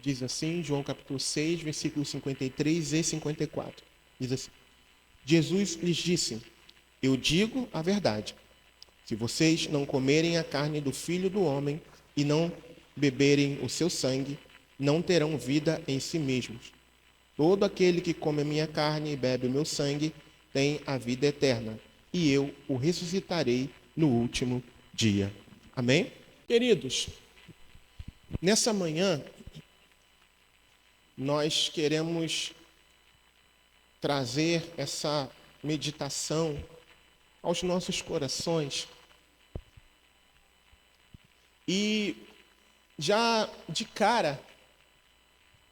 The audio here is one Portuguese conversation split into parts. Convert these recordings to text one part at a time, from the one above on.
Diz assim, João capítulo 6, versículos 53 e 54. Diz assim: Jesus lhes disse: eu digo a verdade. Se vocês não comerem a carne do Filho do Homem e não beberem o seu sangue, não terão vida em si mesmos. Todo aquele que come a minha carne e bebe o meu sangue tem a vida eterna, e eu o ressuscitarei no último dia. Amém? Queridos, nessa manhã, nós queremos trazer essa meditação aos nossos corações. E já de cara,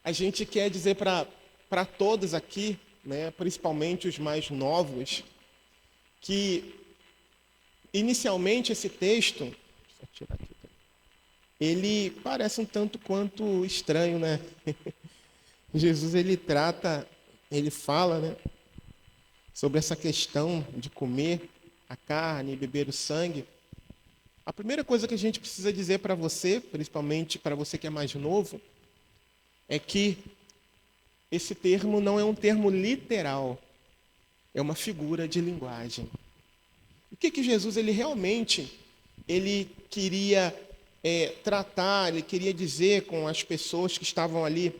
a gente quer dizer para todos aqui, né, principalmente os mais novos, que inicialmente esse texto, ele parece um tanto quanto estranho, né? Jesus, ele fala, né, sobre essa questão de comer a carne e beber o sangue. A primeira coisa que a gente precisa dizer para você, principalmente para você que é mais novo, é que esse termo não é um termo literal, é uma figura de linguagem. O que Jesus ele realmente queria tratar, ele queria dizer com as pessoas que estavam ali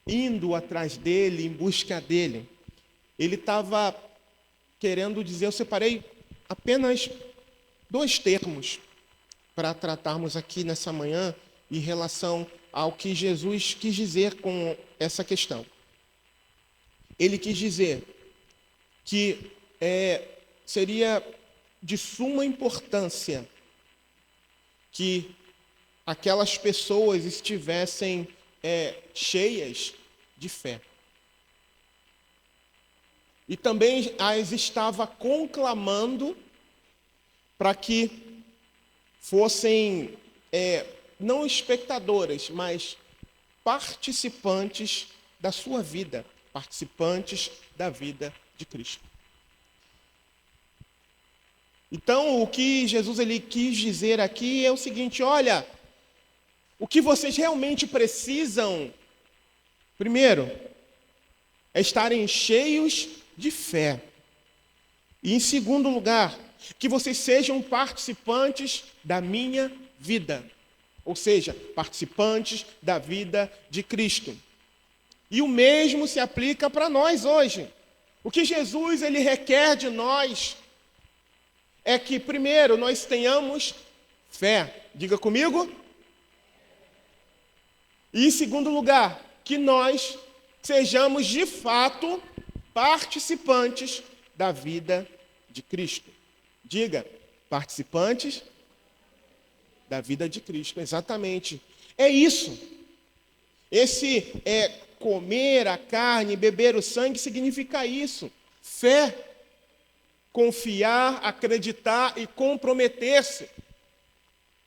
indo atrás dele, em busca dele? Ele estava querendo dizer, eu separei apenas 2 termos para tratarmos aqui nessa manhã em relação ao que Jesus quis dizer com essa questão. Ele quis dizer que seria de suma importância que aquelas pessoas estivessem cheias de fé. E também as estava conclamando para que fossem não espectadoras, mas participantes da sua vida, participantes da vida de Cristo. Então, o que Jesus ele quis dizer aqui é o seguinte: olha, o que vocês realmente precisam, primeiro, é estarem cheios de fé. E, em segundo lugar, que vocês sejam participantes da minha vida. Ou seja, participantes da vida de Cristo. E o mesmo se aplica para nós hoje. O que Jesus ele requer de nós é que, primeiro, nós tenhamos fé. Diga comigo. E, em segundo lugar, que nós sejamos, de fato, participantes da vida de Cristo. Diga, participantes da vida de Cristo, exatamente. É isso. Esse comer a carne, beber o sangue, significa isso. Fé, confiar, acreditar e comprometer-se.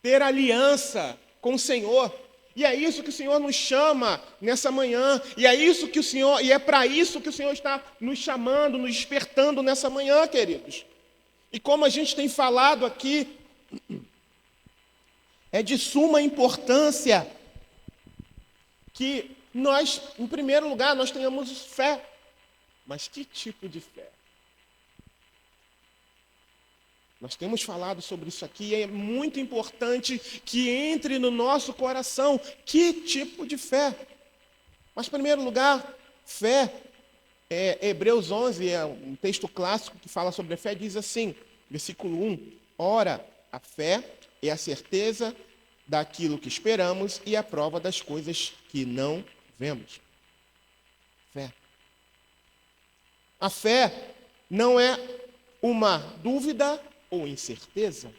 Ter aliança com o Senhor. E é isso que o Senhor nos chama nessa manhã. E é para isso que o Senhor está nos chamando, nos despertando nessa manhã, queridos. E como a gente tem falado aqui, é de suma importância que nós, em primeiro lugar, nós tenhamos fé. Mas que tipo de fé? Nós temos falado sobre isso aqui e é muito importante que entre no nosso coração que tipo de fé. Mas, em primeiro lugar, fé. Hebreus 11 é um texto clássico que fala sobre a fé, diz assim, versículo 1: ora, a fé é a certeza daquilo que esperamos e a prova das coisas que não vemos. Fé. A fé não é uma dúvida ou incerteza,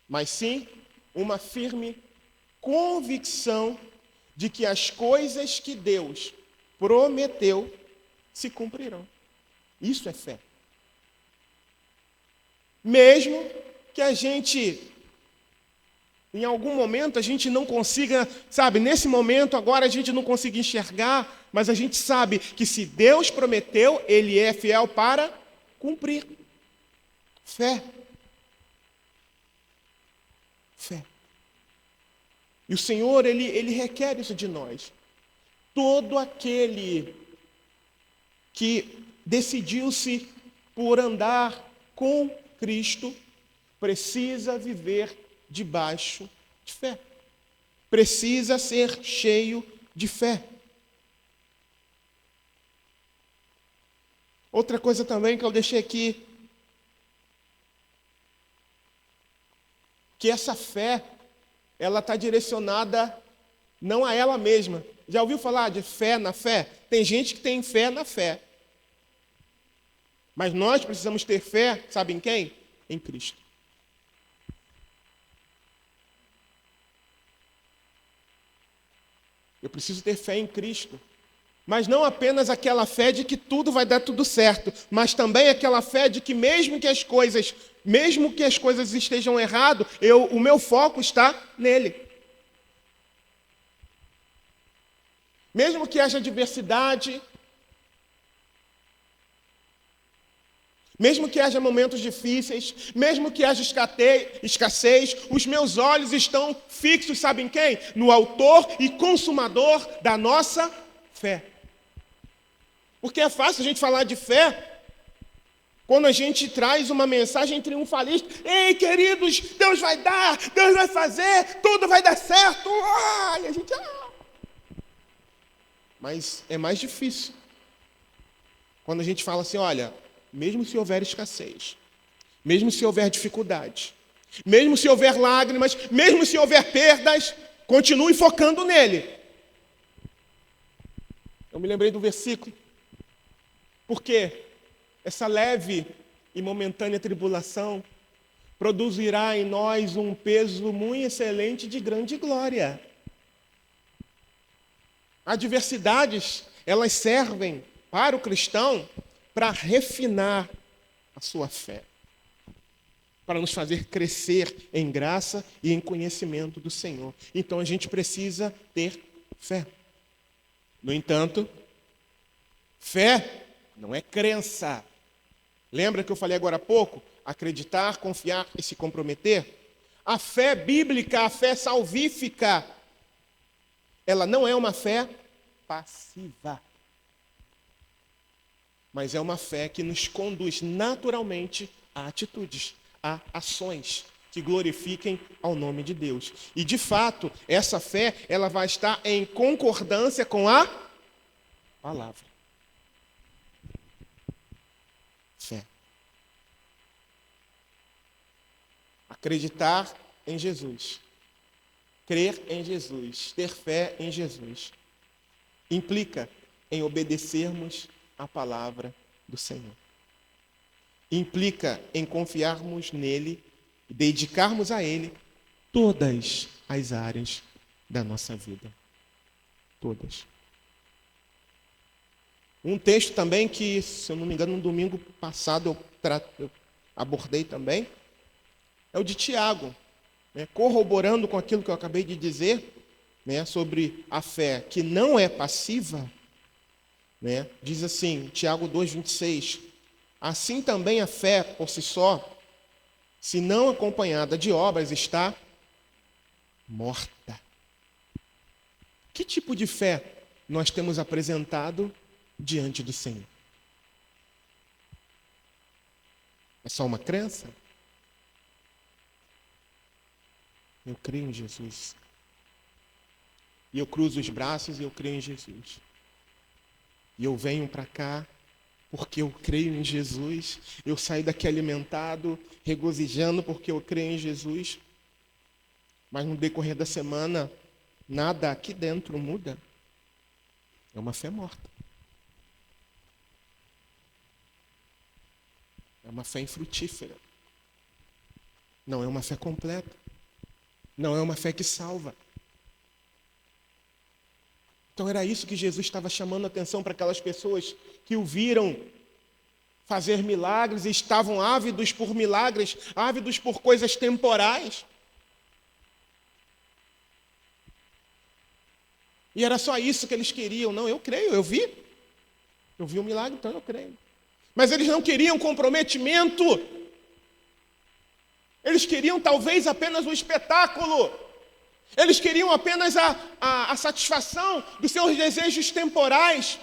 mas sim uma firme convicção de que as coisas que Deus prometeu se cumprirão. Isso é fé. Mesmo que a gente, em algum momento, a gente não consiga, nesse momento agora a gente não consiga enxergar, mas a gente sabe que se Deus prometeu, Ele é fiel para cumprir. Fé. Fé. E o Senhor, ele requer isso de nós. Todo aquele que decidiu-se por andar com Cristo precisa viver debaixo de fé. Precisa ser cheio de fé. Outra coisa também que eu deixei aqui, que essa fé, ela está direcionada não a ela mesma. Já ouviu falar de fé na fé? Tem gente que tem fé na fé. Mas nós precisamos ter fé, sabe em quem? Em Cristo. Eu preciso ter fé em Cristo. Mas não apenas aquela fé de que tudo vai dar tudo certo, mas também aquela fé de que mesmo que as coisas estejam errado, o meu foco está nele. Mesmo que haja adversidade, mesmo que haja momentos difíceis, mesmo que haja escassez, os meus olhos estão fixos, sabe em quem? No autor e consumador da nossa fé. Porque é fácil a gente falar de fé quando a gente traz uma mensagem triunfalista. Ei, queridos, Deus vai dar, Deus vai fazer, tudo vai dar certo. E a gente... Mas é mais difícil quando a gente fala assim, olha, mesmo se houver escassez, mesmo se houver dificuldade, mesmo se houver lágrimas, mesmo se houver perdas, continue focando nele. Eu me lembrei do versículo. Porque essa leve e momentânea tribulação produzirá em nós um peso muito excelente de grande glória. Adversidades, elas servem para o cristão para refinar a sua fé, para nos fazer crescer em graça e em conhecimento do Senhor. Então a gente precisa ter fé. No entanto, fé não é crença. Lembra que eu falei agora há pouco? Acreditar, confiar e se comprometer? A fé bíblica, a fé salvífica, ela não é uma fé passiva. Mas é uma fé que nos conduz naturalmente a atitudes, a ações que glorifiquem ao nome de Deus. E, de fato, essa fé, ela vai estar em concordância com a palavra. Fé. Acreditar em Jesus. Crer em Jesus. Ter fé em Jesus. Implica em obedecermos a palavra do Senhor. Implica em confiarmos nele e dedicarmos a ele todas as áreas da nossa vida. Todas. Um texto também que, se eu não me engano, no domingo passado eu abordei também, é o de Tiago, corroborando com aquilo que eu acabei de dizer, sobre a fé que não é passiva. Diz assim, Tiago 2,26, assim também a fé por si só, se não acompanhada de obras, está morta. Que tipo de fé nós temos apresentado diante do Senhor? É só uma crença? Eu creio em Jesus. E eu cruzo os braços e eu creio em Jesus. E eu venho para cá porque eu creio em Jesus. Eu saio daqui alimentado, regozijando porque eu creio em Jesus. Mas no decorrer da semana, nada aqui dentro muda. É uma fé morta. É uma fé infrutífera. Não é uma fé completa. Não é uma fé que salva. Então era isso que Jesus estava chamando a atenção para aquelas pessoas que o viram fazer milagres e estavam ávidos por milagres, ávidos por coisas temporais. E era só isso que eles queriam. Não, eu creio, eu vi o milagre, então eu creio. Mas eles não queriam comprometimento. Eles queriam talvez apenas um espetáculo. Eles queriam apenas a satisfação dos seus desejos temporais.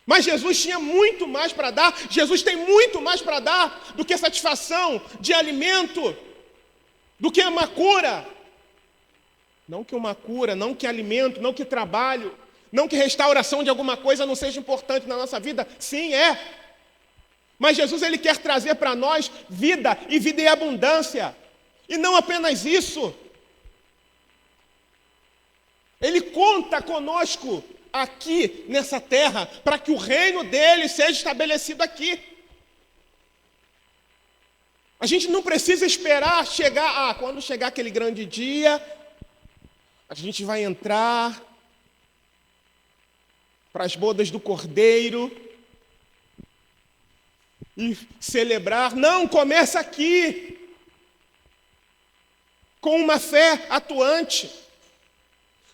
Mas Jesus tinha muito mais para dar. Jesus tem muito mais para dar do que satisfação de alimento, do que uma cura. Não que uma cura, não que alimento, não que trabalho, não que restauração de alguma coisa não seja importante na nossa vida. Sim, é. Mas Jesus, ele quer trazer para nós vida e vida em abundância. E não apenas isso. Ele conta conosco aqui nessa terra para que o reino dele seja estabelecido aqui. A gente não precisa esperar chegar, quando chegar aquele grande dia, a gente vai entrar para as bodas do Cordeiro e celebrar. Não, começa aqui, com uma fé atuante,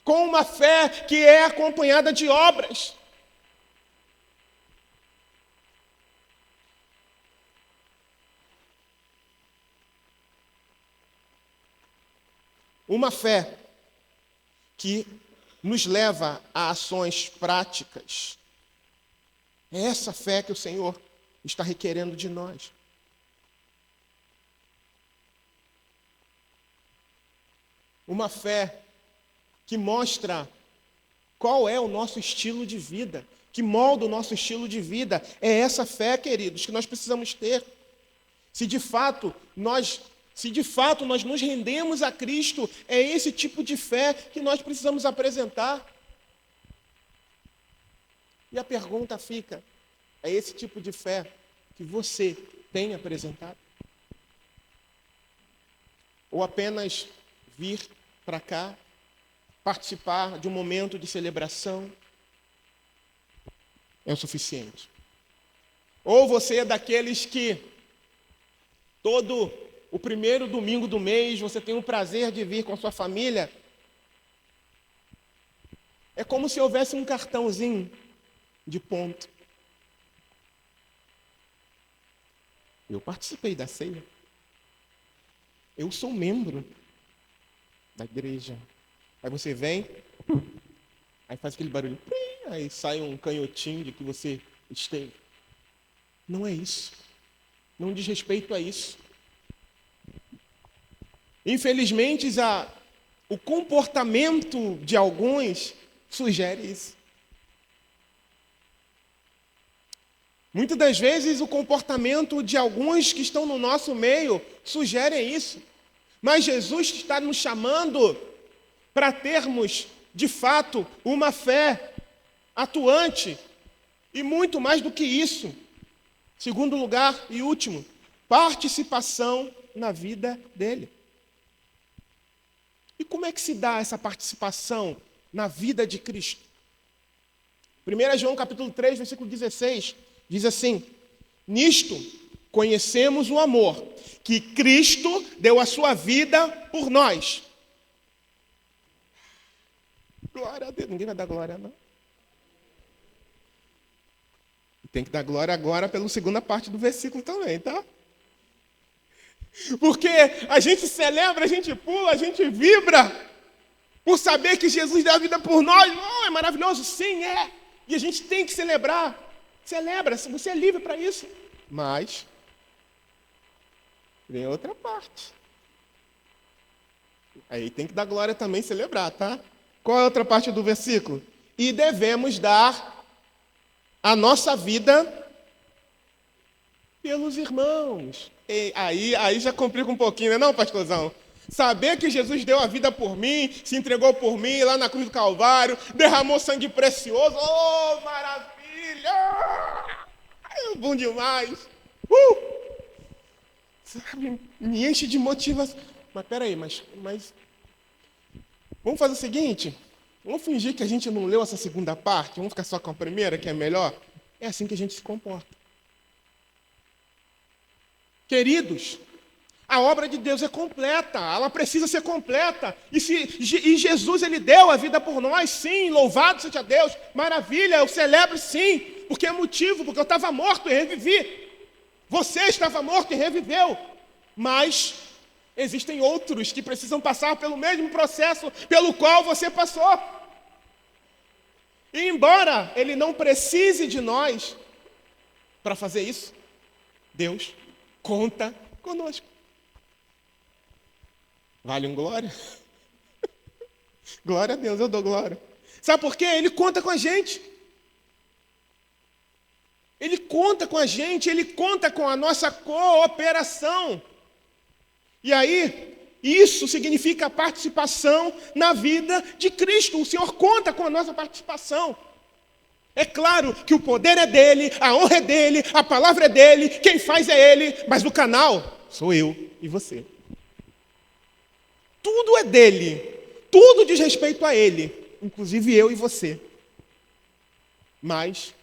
com uma fé que é acompanhada de obras. Uma fé que nos leva a ações práticas. É essa fé que o Senhor está requerendo de nós. Uma fé que mostra qual é o nosso estilo de vida, que molda o nosso estilo de vida. É essa fé, queridos, que nós precisamos ter. Se de fato nós nos rendemos a Cristo, é esse tipo de fé que nós precisamos apresentar. E a pergunta fica: é esse tipo de fé que você tem apresentado? Ou apenas vir para cá, participar de um momento de celebração é o suficiente? Ou você é daqueles que todo o primeiro domingo do mês você tem o prazer de vir com a sua família? É como se houvesse um cartãozinho de ponto. Eu participei da ceia. Eu sou membro da igreja. Aí você vem, aí faz aquele barulho, aí sai um canhotinho de que você esteve. Não é isso. Não diz respeito a isso. Infelizmente, o comportamento de alguns sugere isso. Muitas das vezes, o comportamento de alguns que estão no nosso meio sugere isso. Mas Jesus está nos chamando para termos, de fato, uma fé atuante. E muito mais do que isso. Segundo lugar e último, participação na vida dele. E como é que se dá essa participação na vida de Cristo? 1 João capítulo 3, versículo 16, diz assim: nisto conhecemos o amor, que Cristo deu a sua vida por nós. Glória a Deus. Ninguém vai dar glória, não? Tem que dar glória agora pela segunda parte do versículo também, tá? Porque a gente celebra, a gente pula, a gente vibra por saber que Jesus deu a vida por nós. Oh, é maravilhoso? Sim, é. E a gente tem que celebrar. Celebra, você é livre para isso. Mas vem outra parte. Aí tem que dar glória também, celebrar, tá? Qual é a outra parte do versículo? E devemos dar a nossa vida pelos irmãos. E aí já complica um pouquinho, né, não, pastorzão? Saber que Jesus deu a vida por mim, se entregou por mim lá na cruz do Calvário, derramou sangue precioso. Oh, maravilha! É bom demais. Sabe, me enche de motivação. Mas peraí, mas vamos fazer o seguinte? Vamos fingir que a gente não leu essa segunda parte, vamos ficar só com a primeira, que é melhor? É assim que a gente se comporta. Queridos, a obra de Deus é completa, ela precisa ser completa. E Jesus, ele deu a vida por nós, sim, louvado seja Deus, maravilha, eu celebro sim, porque é motivo, porque eu estava morto e revivi. Você estava morto e reviveu, mas Existem outros que precisam passar pelo mesmo processo pelo qual você passou. E embora Ele não precise de nós para fazer isso, Deus conta conosco. Vale um glória? Glória a Deus, eu dou glória. Sabe por quê? Ele conta com a gente. Ele conta com a gente, Ele conta com a nossa cooperação. E aí, isso significa participação na vida de Cristo. O Senhor conta com a nossa participação. É claro que o poder é dele, a honra é dele, a palavra é dele, quem faz é ele, mas o canal sou eu e você. Tudo é dele, tudo diz respeito a ele, inclusive eu e você. Mas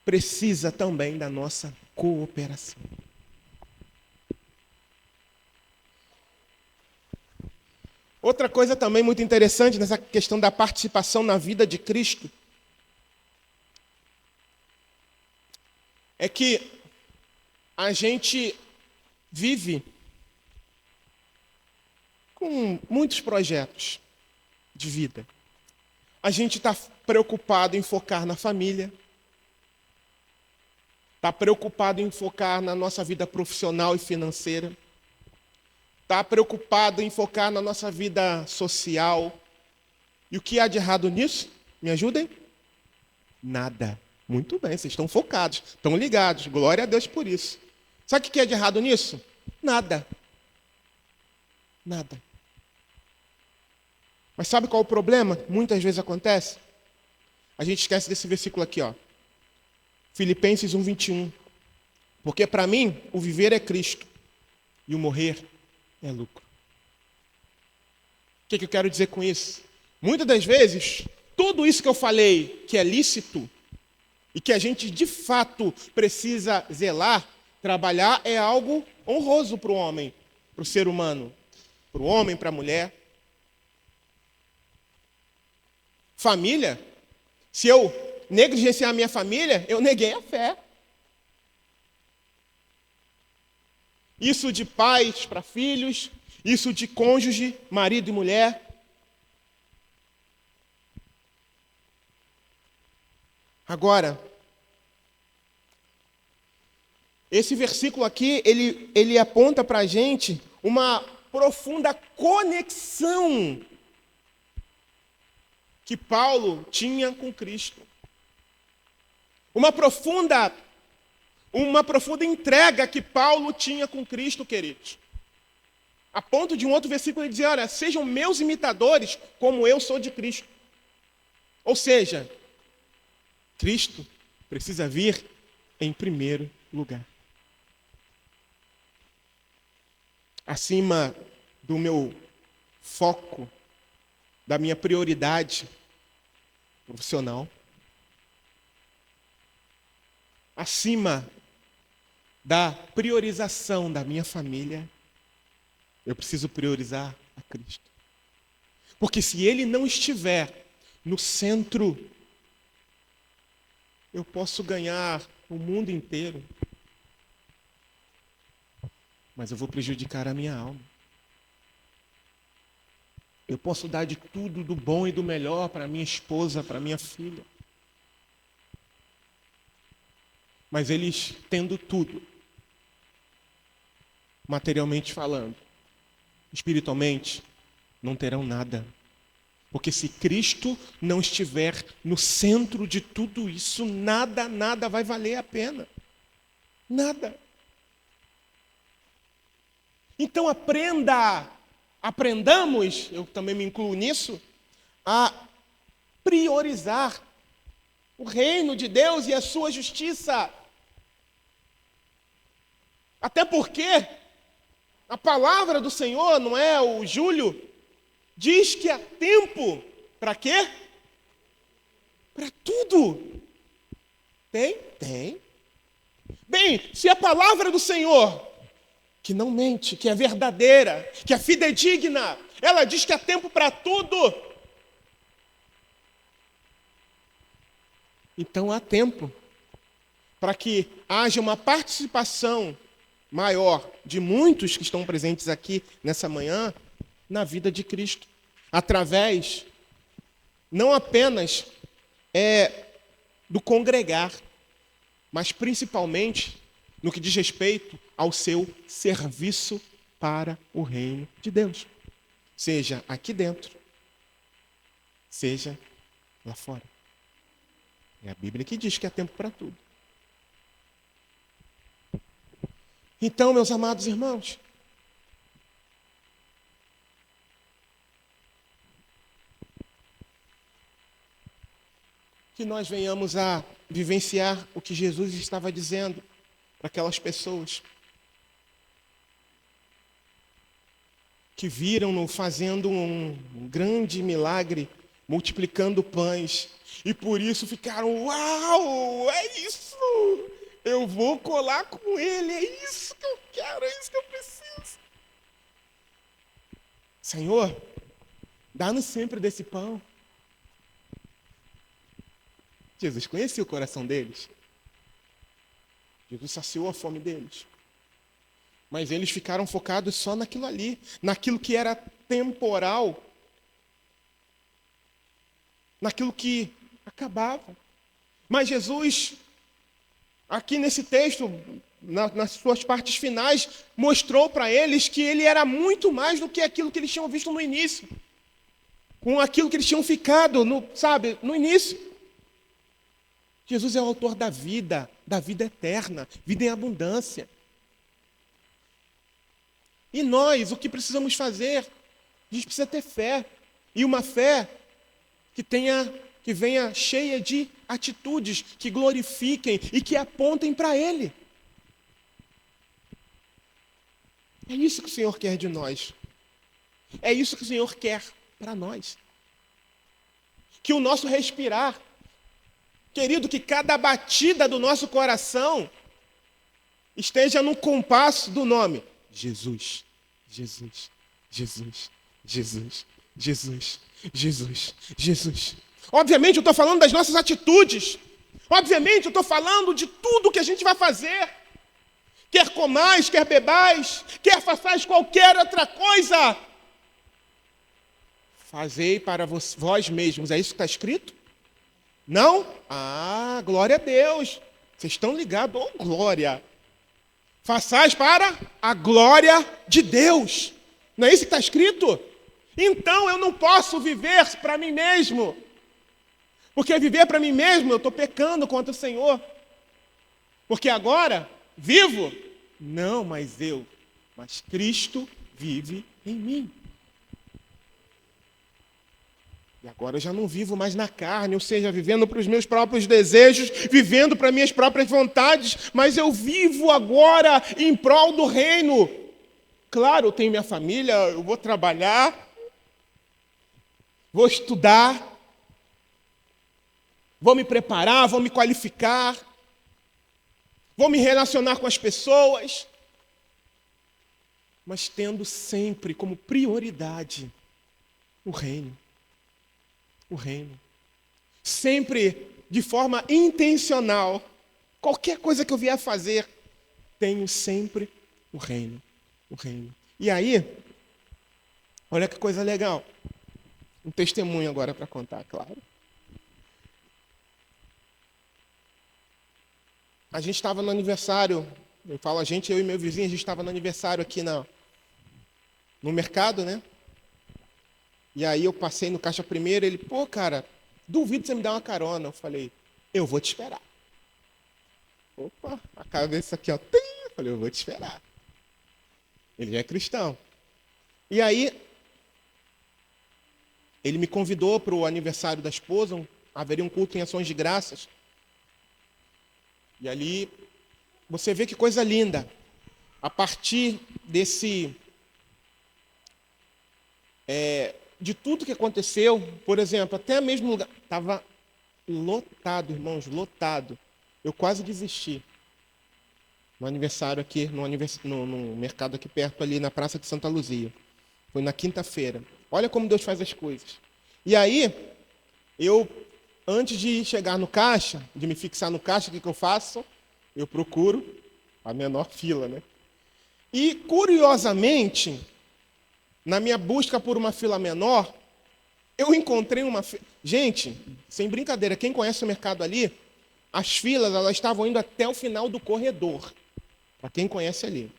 precisa também da nossa cooperação. Outra coisa também muito interessante nessa questão da participação na vida de Cristo é que a gente vive com muitos projetos de vida. A gente está preocupado em focar na família, está preocupado em focar na nossa vida profissional e financeira, está preocupado em focar na nossa vida social. E o que há de errado nisso? Me ajudem? Nada. Muito bem, vocês estão focados, estão ligados. Glória a Deus por isso. Sabe o que há de errado nisso? Nada. Nada. Mas sabe qual é o problema? Muitas vezes acontece. A gente esquece desse versículo aqui, ó. Filipenses 1:21. Porque para mim, o viver é Cristo e o morrer é lucro. O que eu quero dizer com isso? Muitas das vezes, tudo isso que eu falei, que é lícito, e que a gente de fato precisa zelar, trabalhar, é algo honroso para o homem, para o ser humano, para o homem, para a mulher. Família, se eu negligenciar a minha família, eu neguei a fé. Isso de pais para filhos, isso de cônjuge, marido e mulher. Agora, esse versículo aqui, ele aponta para a gente uma profunda conexão que Paulo tinha com Cristo. Uma profunda entrega que Paulo tinha com Cristo, queridos. A ponto de um outro versículo ele dizer, olha, sejam meus imitadores como eu sou de Cristo. Ou seja, Cristo precisa vir em primeiro lugar. Acima do meu foco, da minha prioridade profissional, acima da priorização da minha família, eu preciso priorizar a Cristo. Porque se Ele não estiver no centro, eu posso ganhar o mundo inteiro, mas eu vou prejudicar a minha alma. Eu posso dar de tudo, do bom e do melhor para minha esposa, para minha filha. Mas eles, tendo tudo, materialmente falando, espiritualmente, não terão nada. Porque se Cristo não estiver no centro de tudo isso, nada vai valer a pena. Nada. Então aprendamos, eu também me incluo nisso, a priorizar o reino de Deus e a sua justiça. Até porque a palavra do Senhor, não é, o Júlio, diz que há tempo para quê? Para tudo. Tem? Tem. Bem, se a palavra do Senhor, que não mente, que é verdadeira, que é fidedigna, ela diz que há tempo para tudo, então há tempo para que haja uma participação maior de muitos que estão presentes aqui nessa manhã na vida de Cristo. Através, não apenas do congregar, mas principalmente no que diz respeito ao seu serviço para o reino de Deus. Seja aqui dentro, seja lá fora. É a Bíblia que diz que há tempo para tudo. Então, meus amados irmãos, que nós venhamos a vivenciar o que Jesus estava dizendo para aquelas pessoas que viram-no fazendo um grande milagre, multiplicando pães, e por isso ficaram, uau, é isso, eu vou colar com ele, é isso que eu quero, é isso que eu preciso. Senhor, dá-nos sempre desse pão. Jesus conhecia o coração deles. Jesus saciou a fome deles. Mas eles ficaram focados só naquilo ali, naquilo que era temporal, naquilo que acabava. Mas Jesus, aqui nesse texto, nas suas partes finais, mostrou para eles que ele era muito mais do que aquilo que eles tinham visto no início, com aquilo que eles tinham ficado, no início. Jesus é o autor da vida eterna, vida em abundância. E nós, o que precisamos fazer? A gente precisa ter fé. E uma fé que venha cheia de atitudes que glorifiquem e que apontem para Ele. É isso que o Senhor quer de nós. É isso que o Senhor quer para nós. Que o nosso respirar, querido, que cada batida do nosso coração esteja no compasso do nome. Jesus, Jesus, Jesus, Jesus, Jesus, Jesus, Jesus. Obviamente eu estou falando das nossas atitudes. Obviamente eu estou falando de tudo que a gente vai fazer. Quer comais, quer bebais, quer façais qualquer outra coisa. Fazei para vós mesmos. É isso que está escrito? Não? Ah, glória a Deus. Vocês estão ligados? Oh, glória. Façais para a glória de Deus. Não é isso que está escrito? Então eu não posso viver para mim mesmo. Porque viver para mim mesmo, eu estou pecando contra o Senhor. Porque agora, vivo? Não, mas Cristo vive em mim. E agora eu já não vivo mais na carne, ou seja, vivendo para os meus próprios desejos, vivendo para minhas próprias vontades, mas eu vivo agora em prol do reino. Claro, eu tenho minha família, eu vou trabalhar, vou estudar, vou me preparar, vou me qualificar, vou me relacionar com as pessoas, mas tendo sempre como prioridade o reino. O reino. Sempre de forma intencional. Qualquer coisa que eu vier fazer, tenho sempre o reino. O reino. E aí, olha que coisa legal. Um testemunho agora para contar, claro. A gente estava no aniversário, eu falo a gente, eu e meu vizinho, a gente estava no aniversário aqui no mercado, né? E aí eu passei no caixa primeiro, ele, pô, cara, duvido você me dar uma carona. Eu falei, eu vou te esperar. Opa, a cabeça aqui, ó. Eu falei, eu vou te esperar. Ele já é cristão. E aí, ele me convidou para o aniversário da esposa, haveria um culto em ações de graças. E ali, você vê que coisa linda. A partir de tudo que aconteceu, por exemplo, até mesmo lugar, estava lotado, irmãos, lotado. Eu quase desisti. No aniversário aqui, no mercado aqui perto, ali na Praça de Santa Luzia. Foi na quinta-feira. Olha como Deus faz as coisas. E aí, antes de chegar no caixa, de me fixar no caixa, o que eu faço? Eu procuro a menor fila, né? E, curiosamente, na minha busca por uma fila menor, eu encontrei uma fila. Gente, sem brincadeira, quem conhece o mercado ali, as filas elas estavam indo até o final do corredor. Para quem conhece ali.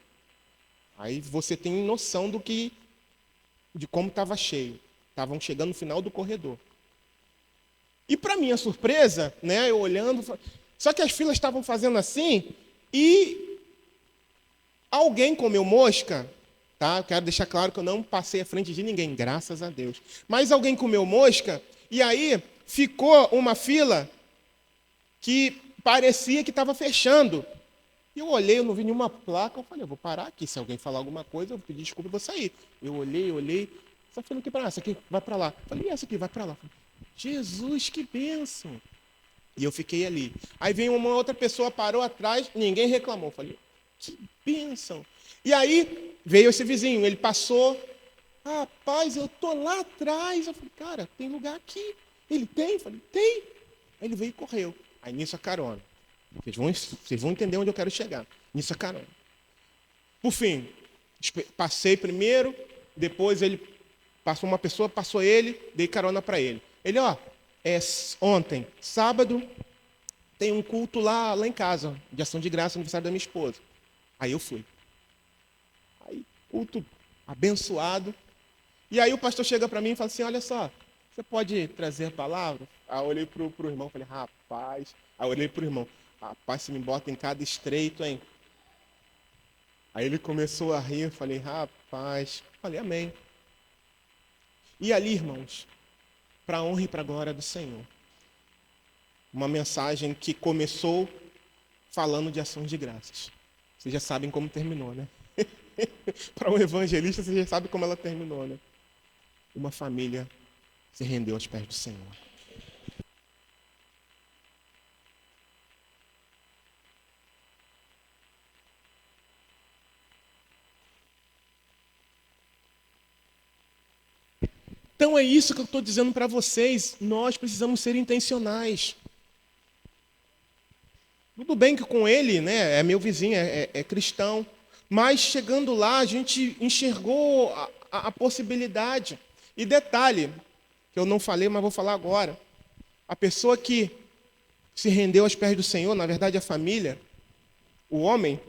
Aí você tem noção de como estava cheio. Estavam chegando no final do corredor. E para minha surpresa, né, eu olhando, só que as filas estavam fazendo assim e alguém comeu mosca, tá? Eu quero deixar claro que eu não passei à frente de ninguém, graças a Deus. Mas alguém comeu mosca e aí ficou uma fila que parecia que estava fechando. E eu olhei, eu não vi nenhuma placa, eu falei, eu vou parar aqui, se alguém falar alguma coisa, eu vou pedir desculpa e vou sair. Eu olhei, essa fila aqui para lá, essa aqui vai para lá. Eu falei, essa aqui vai para lá. Falei, Jesus, que bênção. E eu fiquei ali. Aí veio uma outra pessoa, parou atrás, ninguém reclamou. Eu falei, que bênção. E aí veio esse vizinho, ele passou, rapaz, eu tô lá atrás. Eu falei, cara, tem lugar aqui. Ele tem? Eu falei, tem. Aí ele veio e correu. Aí nisso a carona. Vocês vão entender onde eu quero chegar. Nisso a carona. Por fim, passei primeiro, depois ele passou uma pessoa, passou ele, dei carona para ele. Ele, ontem, sábado, tem um culto lá em casa, de ação de graça, aniversário da minha esposa. Aí eu fui. Aí, culto abençoado. E aí o pastor chega para mim e fala assim, olha só, você pode trazer a palavra? Aí eu olhei para o irmão e falei, rapaz. Aí eu olhei para o irmão, rapaz, você me bota em cada estreito, hein? Aí ele começou a rir, eu falei, rapaz. Falei, amém. E ali, irmãos, para a honra e para a glória do Senhor. Uma mensagem que começou falando de ações de graças. Vocês já sabem como terminou, né? Para um evangelista, vocês já sabem como ela terminou, né? Uma família se rendeu aos pés do Senhor. Então é isso que eu estou dizendo para vocês. Nós precisamos ser intencionais. Tudo bem que com ele, né, é meu vizinho, é cristão. Mas chegando lá, a gente enxergou a possibilidade. E detalhe, que eu não falei, mas vou falar agora. A pessoa que se rendeu aos pés do Senhor, na verdade a família, o homem,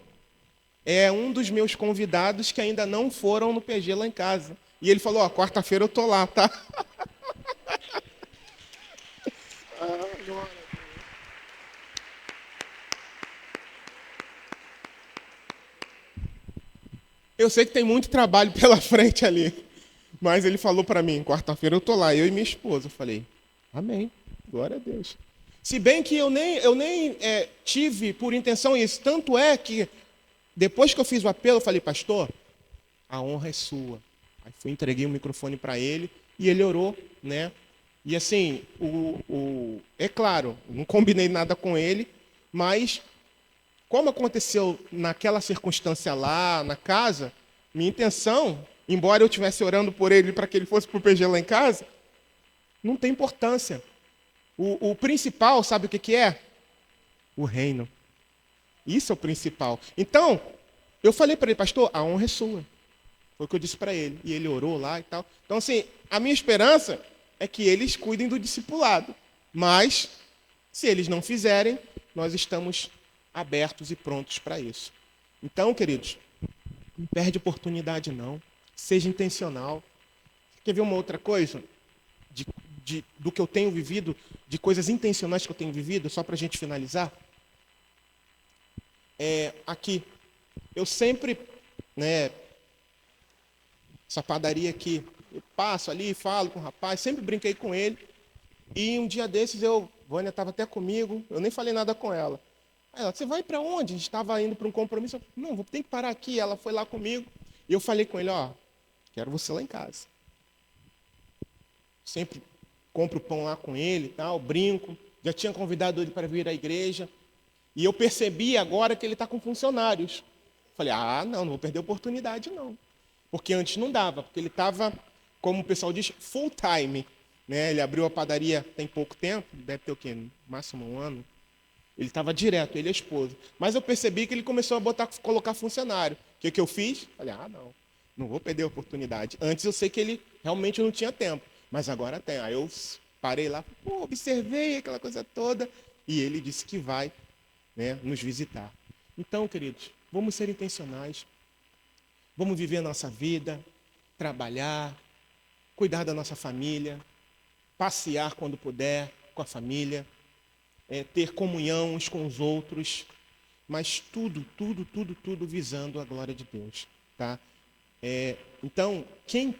é um dos meus convidados que ainda não foram no PG lá em casa. E ele falou, quarta-feira eu tô lá, tá? Eu sei que tem muito trabalho pela frente ali. Mas ele falou para mim, quarta-feira eu tô lá, eu e minha esposa. Eu falei, amém, glória a Deus. Se bem que eu nem tive por intenção isso. Tanto é que, depois que eu fiz o apelo, eu falei, pastor, a honra é sua. Aí entreguei o microfone para ele e ele orou, né? E assim, é claro, não combinei nada com ele, mas como aconteceu naquela circunstância lá, na casa, minha intenção, embora eu estivesse orando por ele para que ele fosse para o PG lá em casa, não tem importância. O principal, sabe o que é? O reino. Isso é o principal. Então, eu falei para ele, pastor, a honra é sua. Foi o que eu disse para ele. E ele orou lá e tal. Então, assim, a minha esperança é que eles cuidem do discipulado. Mas, se eles não fizerem, nós estamos abertos e prontos para isso. Então, queridos, não perde oportunidade não. Seja intencional. Quer ver uma outra coisa? Do que eu tenho vivido, de coisas intencionais que eu tenho vivido, só para a gente finalizar? Aqui, eu sempre, né, essa padaria aqui, eu passo ali, falo com o rapaz, sempre brinquei com ele, e um dia desses Vânia estava até comigo, eu nem falei nada com ela. Aí ela, você vai para onde? A gente estava indo para um compromisso. Eu falei, não, tem que parar aqui. Ela foi lá comigo, e eu falei com ele, quero você lá em casa. Sempre compro pão lá com ele e tal, brinco, já tinha convidado ele para vir à igreja, e eu percebi agora que ele está com funcionários. Falei, não vou perder a oportunidade não. Porque antes não dava, porque ele estava, como o pessoal diz, full time. Né? Ele abriu a padaria tem pouco tempo, deve ter o quê? No máximo um ano. Ele estava direto, ele e a esposa. Mas eu percebi que ele começou a colocar funcionário. O que eu fiz? Falei, não vou perder a oportunidade. Antes eu sei que ele realmente não tinha tempo, mas agora tem. Aí eu parei lá, observei aquela coisa toda, e ele disse que vai, né, nos visitar. Então, queridos, vamos ser intencionais, vamos viver a nossa vida, trabalhar, cuidar da nossa família, passear quando puder com a família, ter comunhão uns com os outros, mas tudo visando a glória de Deus, tá? Então, quem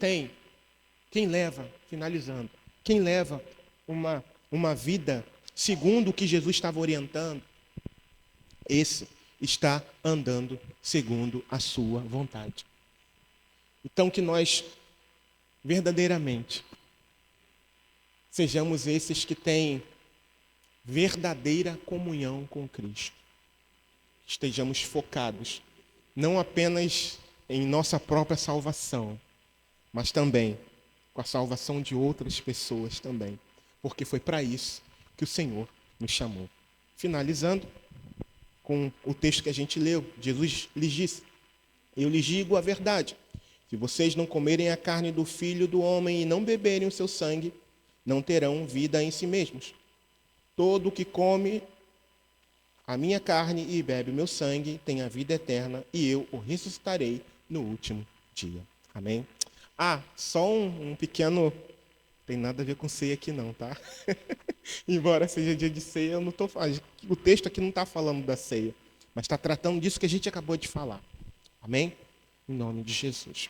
leva, finalizando, quem leva uma vida segundo o que Jesus estava orientando, esse está andando segundo a sua vontade. Então, que nós verdadeiramente sejamos esses que têm verdadeira comunhão com Cristo. Estejamos focados não apenas em nossa própria salvação, mas também com a salvação de outras pessoas também, porque foi para isso que o Senhor nos chamou. Finalizando com o texto que a gente leu, Jesus lhes disse: eu lhes digo a verdade, se vocês não comerem a carne do Filho do Homem e não beberem o seu sangue, não terão vida em si mesmos. Todo o que come a minha carne e bebe o meu sangue tem a vida eterna, e eu o ressuscitarei no último dia. Amém? Só um pequeno... Tem nada a ver com ceia aqui não, tá? Embora seja dia de ceia, eu não tô falando. O texto aqui não está falando da ceia, mas está tratando disso que a gente acabou de falar. Amém? Em nome de Jesus.